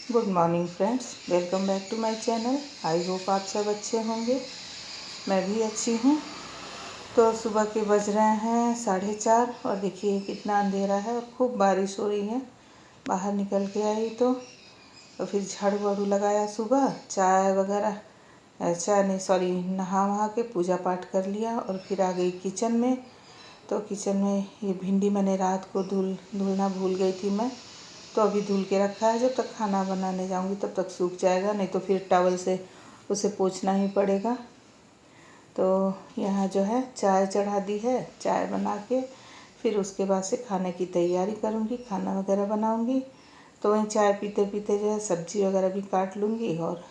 Good morning friends, welcome back to my channel. I hope आप सब अच्छे होंगे। मैं भी अच्छी हूँ। तो सुबह के बज रहे हैं 4:30 और देखिए कितना अंधेरा है और खूब बारिश हो रही है। बाहर निकल के आई तो फिर झाड़ू वाड़ू लगाया, सुबह चाय वगैरह, चाय नहीं सॉरी, नहा वहा के पूजा पाठ कर लिया और फिर आ गई किचन में। तो किचन में ये भिंडी मैंने रात को धुलना भूल गई थी मैं, तो अभी धुल के रखा है। जब तक खाना बनाने जाऊंगी तब तक सूख जाएगा, नहीं तो फिर टॉवल से उसे पोंछना ही पड़ेगा। तो यहाँ जो है चाय चढ़ा दी है, चाय बना के फिर उसके बाद से खाने की तैयारी करूँगी, खाना वगैरह बनाऊँगी। तो वहीं चाय पीते पीते जो है सब्ज़ी वगैरह भी काट लूँगी और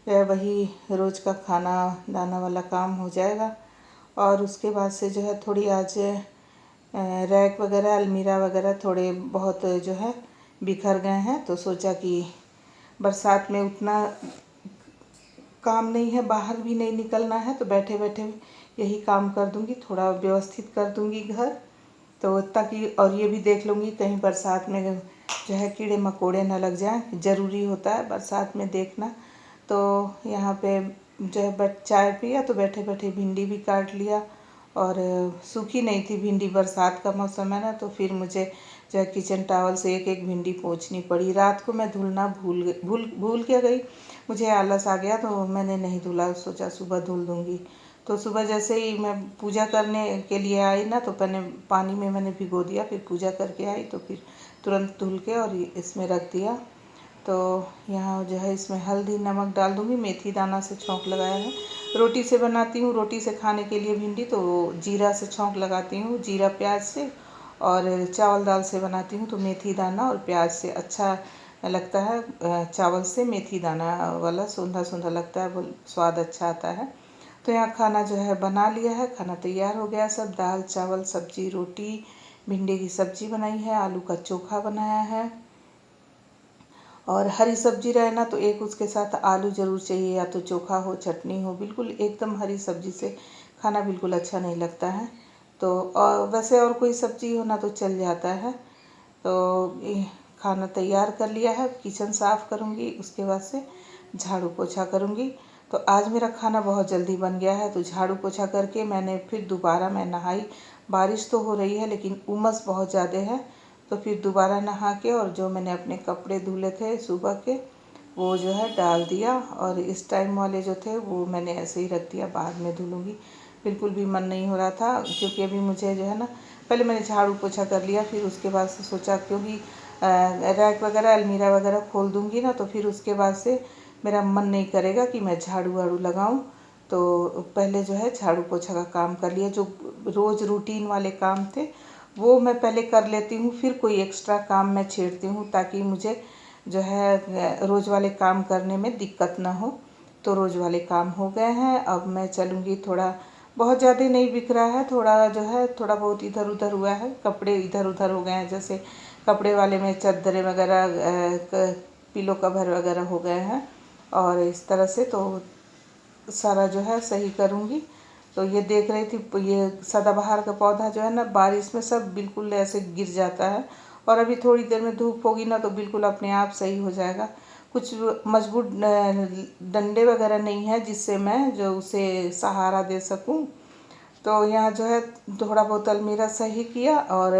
जो है वही रोज़ का खाना दाना वाला काम हो जाएगा। और उसके बाद से जो है थोड़ी आज रैक वगैरह, अलमीरा वगैरह थोड़े बहुत जो है बिखर गए हैं, तो सोचा कि बरसात में उतना काम नहीं है, बाहर भी नहीं निकलना है, तो बैठे बैठे यही काम कर दूंगी, थोड़ा व्यवस्थित कर दूंगी घर। तो ताकि और ये भी देख लूँगी कहीं बरसात में जो है कीड़े मकोड़े ना लग जाएं, ज़रूरी होता है बरसात में देखना। तो यहाँ पे जो है चाय पिया तो बैठे बैठे भिंडी भी काट लिया। और सूखी नहीं थी भिंडी, बरसात का मौसम है ना, तो फिर मुझे जो है किचन टॉवल से एक एक भिंडी पोंछनी पड़ी। रात को मैं धुलना भूल के गई, मुझे आलस आ गया तो मैंने नहीं धुला, सोचा सुबह धुल दूँगी। तो सुबह जैसे ही मैं पूजा करने के लिए आई ना, तो पहले पानी में मैंने भिगो दिया, फिर पूजा करके आई तो फिर तुरंत धुल के और इसमें रख दिया। तो यहाँ जो है इसमें हल्दी नमक डाल दूँगी, मेथी दाना से छौंक लगाया है। रोटी से बनाती हूँ, रोटी से खाने के लिए भिंडी तो जीरा से छौंक लगाती हूँ, जीरा प्याज से। और चावल दाल से बनाती हूँ तो मेथी दाना और प्याज से अच्छा लगता है। चावल से मेथी दाना वाला सूंधा सूंधा लगता है, स्वाद अच्छा आता है। तो यहाँ खाना जो है बना लिया है, खाना तैयार हो गया सब। दाल चावल सब्जी रोटी, भिंडी की सब्जी बनाई है, आलू का चोखा बनाया है। और हरी सब्जी रहे ना तो एक उसके साथ आलू ज़रूर चाहिए, या तो चोखा हो चटनी हो। बिल्कुल एकदम हरी सब्जी से खाना बिल्कुल अच्छा नहीं लगता है। तो और वैसे और कोई सब्जी होना तो चल जाता है। तो खाना तैयार कर लिया है, किचन साफ़ करूँगी, उसके बाद से झाड़ू पोछा करूँगी। तो आज मेरा खाना बहुत जल्दी बन गया है। तो झाड़ू पोछा करके मैंने फिर दोबारा मैं नहाई। बारिश तो हो रही है लेकिन उमस बहुत ज़्यादा है। तो फिर दोबारा नहा के और जो मैंने अपने कपड़े धुले थे सुबह के वो जो है डाल दिया, और इस टाइम वाले जो थे वो मैंने ऐसे ही रख दिया, बाद में धुलूँगी। बिल्कुल भी मन नहीं हो रहा था, क्योंकि अभी मुझे जो है ना, पहले मैंने झाड़ू पोछा कर लिया, फिर उसके बाद से सोचा क्योंकि रैक वगैरह अलमीरा वगैरह खोल दूँगी ना, तो फिर उसके बाद से मेरा मन नहीं करेगा कि मैं झाड़ू वाड़ू लगाऊँ। तो पहले जो है झाड़ू पोछा का काम कर लिया, जो रोज़ रूटीन वाले काम थे वो मैं पहले कर लेती हूँ, फिर कोई एक्स्ट्रा काम मैं छेड़ती हूँ, ताकि मुझे जो है रोज़ वाले काम करने में दिक्कत ना हो। तो रोज़ वाले काम हो गए हैं। अब मैं चलूँगी, थोड़ा बहुत ज़्यादा नहीं बिखरा है, थोड़ा जो है थोड़ा बहुत इधर उधर हुआ है, कपड़े इधर उधर हो गए हैं, जैसे कपड़े वाले में चादरें वगैरह, पिलो कवर वगैरह हो गए हैं। और इस तरह से तो सारा जो है सही करूँगी। तो ये देख रही थी, ये सदाबहार का पौधा जो है ना, बारिश में सब बिल्कुल ऐसे गिर जाता है, और अभी थोड़ी देर में धूप होगी ना तो बिल्कुल अपने आप सही हो जाएगा। कुछ मजबूत डंडे वगैरह नहीं है जिससे मैं जो उसे सहारा दे सकूं। तो यहाँ जो है थोड़ा बहुत अलमीरा सही किया और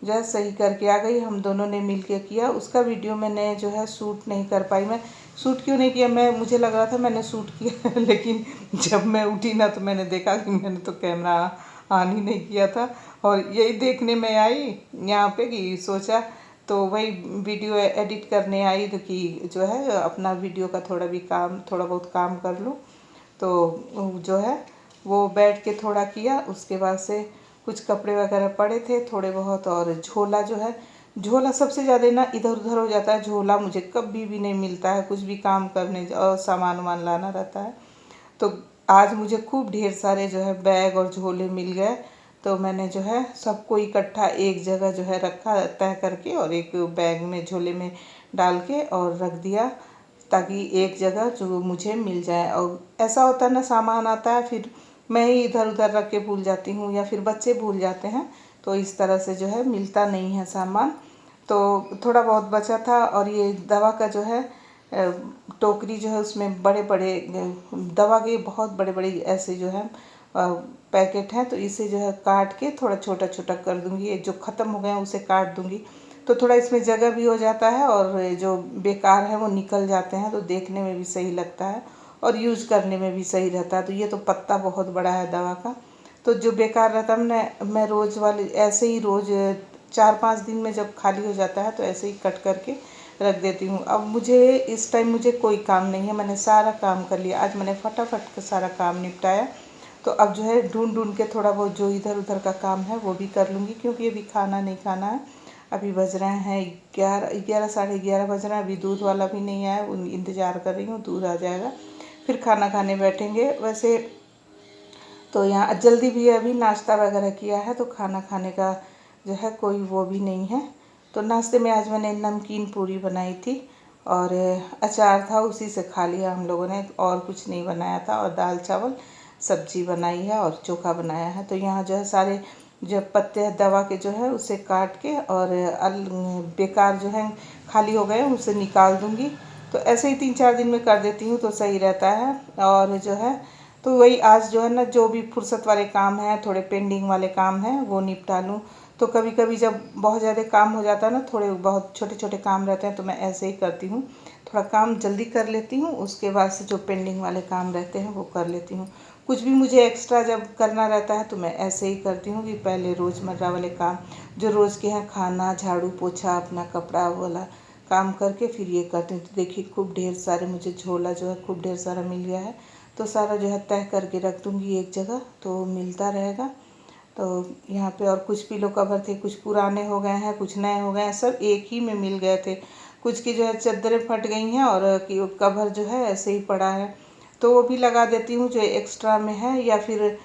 जो है सही करके आ गई। हम दोनों ने मिल के किया। उसका वीडियो मैंने जो है शूट नहीं कर पाई। मैं शूट क्यों नहीं किया, मुझे लग रहा था मैंने शूट किया लेकिन जब मैं उठी ना तो मैंने देखा कि मैंने तो कैमरा ऑन ही नहीं किया था। और यही देखने में आई यहाँ पे कि सोचा, तो वही वीडियो एडिट करने आई तो कि जो है अपना वीडियो का थोड़ा बहुत काम कर लूँ। तो जो है वो बैठ के थोड़ा किया। उसके बाद से कुछ कपड़े वगैरह पड़े थे थोड़े बहुत, और झोला जो है, झोला सबसे ज़्यादा ना इधर उधर हो जाता है। झोला मुझे कभी भी नहीं मिलता है, कुछ भी काम करने और सामान वामान लाना रहता है। तो आज मुझे खूब ढेर सारे जो है बैग और झोले मिल गए। तो मैंने जो है सबको इकट्ठा एक जगह जो है रखा तय करके, और एक बैग में झोले में डाल के और रख दिया, ताकि एक जगह जो मुझे मिल जाए। और ऐसा होता है ना, सामान आता है फिर मैं ही इधर उधर रख के भूल जाती हूँ, या फिर बच्चे भूल जाते हैं, तो इस तरह से जो है मिलता नहीं है सामान। तो थोड़ा बहुत बचा था। और ये दवा का जो है टोकरी जो है उसमें बड़े बड़े दवा के बहुत बड़े बड़े ऐसे जो है पैकेट हैं, तो इसे जो है काट के थोड़ा छोटा छोटा कर दूंगी। ये जो ख़त्म हो गए हैं उसे काट दूंगी, तो थोड़ा इसमें जगह भी हो जाता है और जो बेकार है वो निकल जाते हैं, तो देखने में भी सही लगता है और यूज़ करने में भी सही रहता है। तो ये तो पत्ता बहुत बड़ा है दवा का, तो जो बेकार रहता है मैं रोज़ वाले ऐसे ही रोज़ 4-5 दिन में जब खाली हो जाता है तो ऐसे ही कट करके रख देती हूँ। अब मुझे इस टाइम मुझे कोई काम नहीं है, मैंने सारा काम कर लिया। आज मैंने फटाफट सारा काम निपटाया, तो अब जो है ढूंढ ढूंढ के थोड़ा बहुत जो इधर उधर का काम है वो भी कर लूँगी, क्योंकि अभी खाना नहीं खाना है। अभी बज रहे हैं 11 साढ़े 11 बज रहे हैं। अभी दूध वाला भी नहीं आया, इंतज़ार कर रही हूँ, दूध आ जाएगा फिर खाना खाने बैठेंगे। वैसे तो यहाँ जल्दी भी अभी नाश्ता वगैरह किया है, तो खाना खाने का जो है कोई वो भी नहीं है। तो नाश्ते में आज मैंने नमकीन पूरी बनाई थी और अचार था, उसी से खा लिया हम लोगों ने, और कुछ नहीं बनाया था। और दाल चावल सब्जी बनाई है और चोखा बनाया है। तो यहाँ जो है सारे जो पत्ते दवा के जो है उसे काट के और बेकार जो है खाली हो गए उसे निकाल दूँगी। तो ऐसे ही 3-4 दिन में कर देती हूँ तो सही रहता है। और जो है तो वही आज जो है ना, जो भी फुर्सत वाले काम हैं, थोड़े पेंडिंग वाले काम हैं वो निपटा लूँ। तो कभी कभी जब बहुत ज़्यादा काम हो जाता है ना, थोड़े बहुत छोटे छोटे काम रहते हैं, तो मैं ऐसे ही करती हूँ, थोड़ा काम जल्दी कर लेती हूँ, उसके बाद से जो पेंडिंग वाले काम रहते हैं वो कर लेती हूँ। कुछ भी मुझे एक्स्ट्रा जब करना रहता है तो मैं ऐसे ही करती हूँ कि पहले रोज़मर्रा वाले काम जो रोज़ के हैं, खाना झाड़ू पोछा अपना कपड़ा वाला काम करके फिर ये करती हूँ। तो देखिए खूब ढेर सारे मुझे झोला जो है खूब ढेर सारा मिल गया है, तो सारा जो है तय करके रख दूँगी एक जगह, तो मिलता रहेगा। तो यहाँ पे और कुछ पिलो कवर थे, कुछ पुराने हो गए हैं, कुछ नए हो गए हैं, सब एक ही में मिल गए थे। कुछ की जो है चादरें फट गई हैं और कवर जो है ऐसे ही पड़ा है, तो वो भी लगा देती हूँ जो एक्स्ट्रा में है। या फिर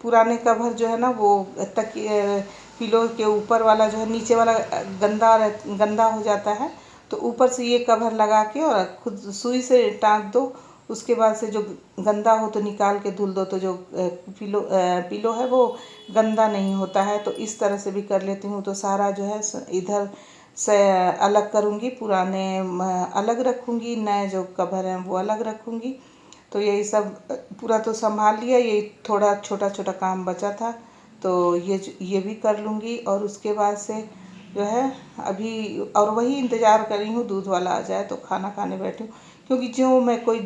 पुराने कवर जो है ना वो तकिए पिलो के ऊपर वाला जो है नीचे वाला गंदा हो जाता है, तो ऊपर से ये कवर लगा के और खुद सुई से टाँक दो, उसके बाद से जो गंदा हो तो निकाल के धुल दो, तो जो पिलो है वो गंदा नहीं होता है। तो इस तरह से भी कर लेती हूँ। तो सारा जो है इधर से अलग करूँगी, पुराने अलग रखूँगी, नए जो कवर हैं वो अलग रखूँगी। तो यही सब पूरा तो संभाल लिया, ये थोड़ा छोटा छोटा काम बचा था तो ये भी कर लूँगी। और उसके बाद से जो है अभी और वही इंतज़ार कर रही हूँ दूध वाला आ जाए तो खाना खाने बैठी हूँ, क्योंकि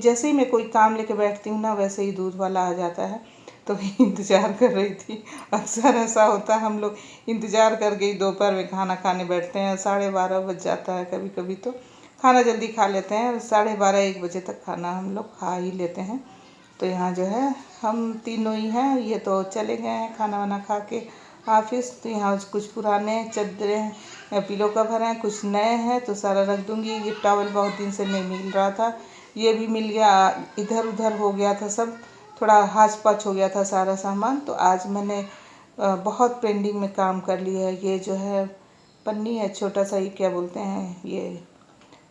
जैसे ही मैं कोई काम लेके बैठती हूँ ना, वैसे ही दूध वाला आ जाता है। तो इंतज़ार कर रही थी। अक्सर ऐसा होता है, हम लोग इंतज़ार करके ही दोपहर में खाना खाने बैठते हैं। 12:30 बज जाता है कभी कभी, तो खाना जल्दी खा लेते हैं, 12:30-1 बजे तक खाना हम लोग खा ही लेते हैं। तो यहाँ जो है हम तीनों ही हैं, ये तो चले गए हैं खाना वाना खा के ऑफिस। तो यहाँ कुछ पुराने चादरें पिलो कवर हैं, कुछ नए हैं, तो सारा रख दूँगी। ये टॉवल बहुत दिन से नहीं मिल रहा था, ये भी मिल गया। इधर उधर हो गया था सब, थोड़ा हाच पाच हो गया था सारा सामान, तो आज मैंने बहुत पेंडिंग में काम कर लिया है। ये जो है पन्नी है छोटा सा, ये क्या बोलते हैं, ये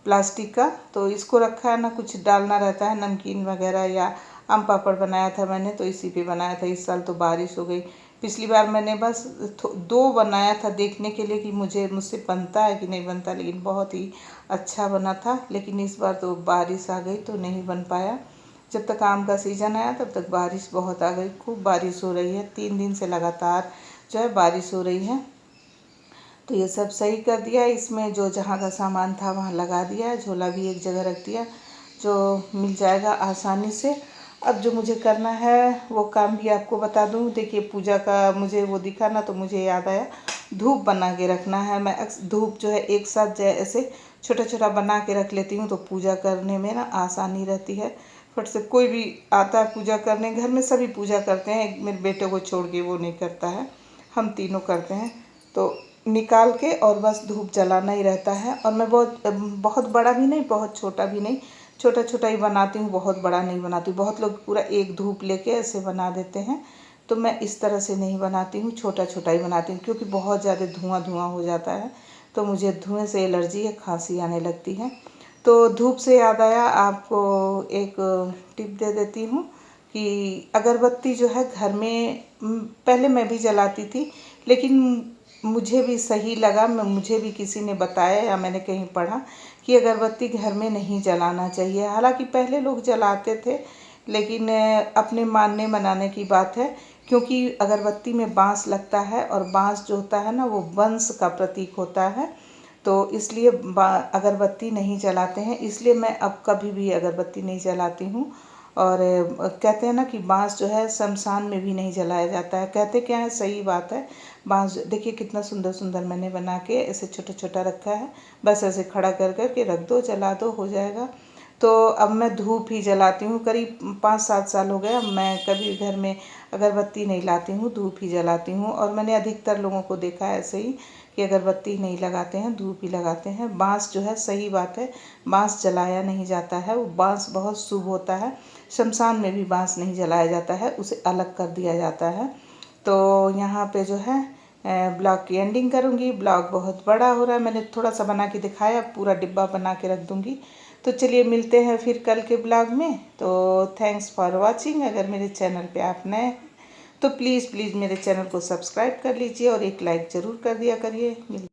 प्लास्टिक का, तो इसको रखा है ना, कुछ डालना रहता है नमकीन वगैरह, या आम पापड़ बनाया था मैंने तो इसी पे बनाया था। इस साल तो बारिश हो गई, पिछली बार मैंने बस 2 बनाया था देखने के लिए कि मुझसे बनता है कि नहीं बनता, लेकिन बहुत ही अच्छा बना था। लेकिन इस बार तो बारिश आ गई तो नहीं बन पाया। जब तक आम का सीज़न आया तब तक बारिश बहुत आ गई, खूब बारिश हो रही है, 3 दिन से लगातार जो है बारिश हो रही है। तो ये सब सही कर दिया, इसमें जो जहाँ का सामान था वहाँ लगा दिया, झोला भी एक जगह रख दिया जो मिल जाएगा आसानी से। अब जो मुझे करना है वो काम भी आपको बता दूँ। देखिए पूजा का मुझे वो दिखा ना, तो मुझे याद आया धूप बना के रखना है। मैं धूप जो है एक साथ ऐसे छोटा छोटा बना के रख लेती हूँ, तो पूजा करने में ना आसानी रहती है। फट से कोई भी आता है पूजा करने, घर में सभी पूजा करते हैं, मेरे बेटे को छोड़ के वो नहीं करता है, हम तीनों करते हैं। तो निकाल के और बस धूप जलाना ही रहता है। और मैं बहुत बड़ा भी नहीं, बहुत छोटा भी नहीं, छोटा छोटा ही बनाती हूँ, बहुत बड़ा नहीं बनाती। बहुत लोग पूरा एक धूप लेके ऐसे बना देते हैं, तो मैं इस तरह से नहीं बनाती हूँ, छोटा छोटा ही बनाती हूँ, क्योंकि बहुत ज़्यादा धुआं धुआं हो जाता है, तो मुझे धुएं से एलर्जी है, खांसी आने लगती है। तो धूप से याद आया, आपको एक टिप दे देती हूँ कि अगरबत्ती जो है घर में पहले मैं भी जलाती थी, लेकिन मुझे भी सही लगा, मुझे भी किसी ने बताया या मैंने कहीं पढ़ा कि अगरबत्ती घर में नहीं जलाना चाहिए। हालांकि पहले लोग जलाते थे, लेकिन अपने मानने मनाने की बात है, क्योंकि अगरबत्ती में बांस लगता है और बांस जो होता है ना वो वंश का प्रतीक होता है, तो इसलिए अगरबत्ती नहीं जलाते हैं। इसलिए मैं अब कभी भी अगरबत्ती नहीं जलाती हूँ। और कहते हैं ना कि बांस जो है शमशान में भी नहीं जलाया जाता है। कहते क्या है, सही बात है। बांस देखिए कितना सुंदर सुंदर मैंने बना के ऐसे छोटा छोटा रखा है, बस ऐसे खड़ा कर कर के रख दो, जला दो, हो जाएगा। तो अब मैं धूप ही जलाती हूँ। करीब 5-7 साल हो गए, मैं कभी घर में अगरबत्ती नहीं लाती हूँ, धूप ही जलाती हूँ। और मैंने अधिकतर लोगों को देखा है ऐसे ही कि अगरबत्ती नहीं लगाते हैं, धूप ही लगाते हैं। बांस जो है, सही बात है, बांस जलाया नहीं जाता है, वो बांस बहुत शुभ होता है। शमशान में भी बांस नहीं जलाया जाता है, उसे अलग कर दिया जाता है। तो यहाँ पे जो है ब्लॉग की एंडिंग करूँगी। ब्लॉग बहुत बड़ा हो रहा है, मैंने थोड़ा सा बना के दिखाया, पूरा डिब्बा बना के रख दूँगी। तो चलिए मिलते हैं फिर कल के ब्लॉग में। तो थैंक्स फॉर वॉचिंग। अगर मेरे चैनल पे आप नए हैं तो प्लीज़ मेरे चैनल को सब्सक्राइब कर लीजिए और एक लाइक ज़रूर कर दिया करिए।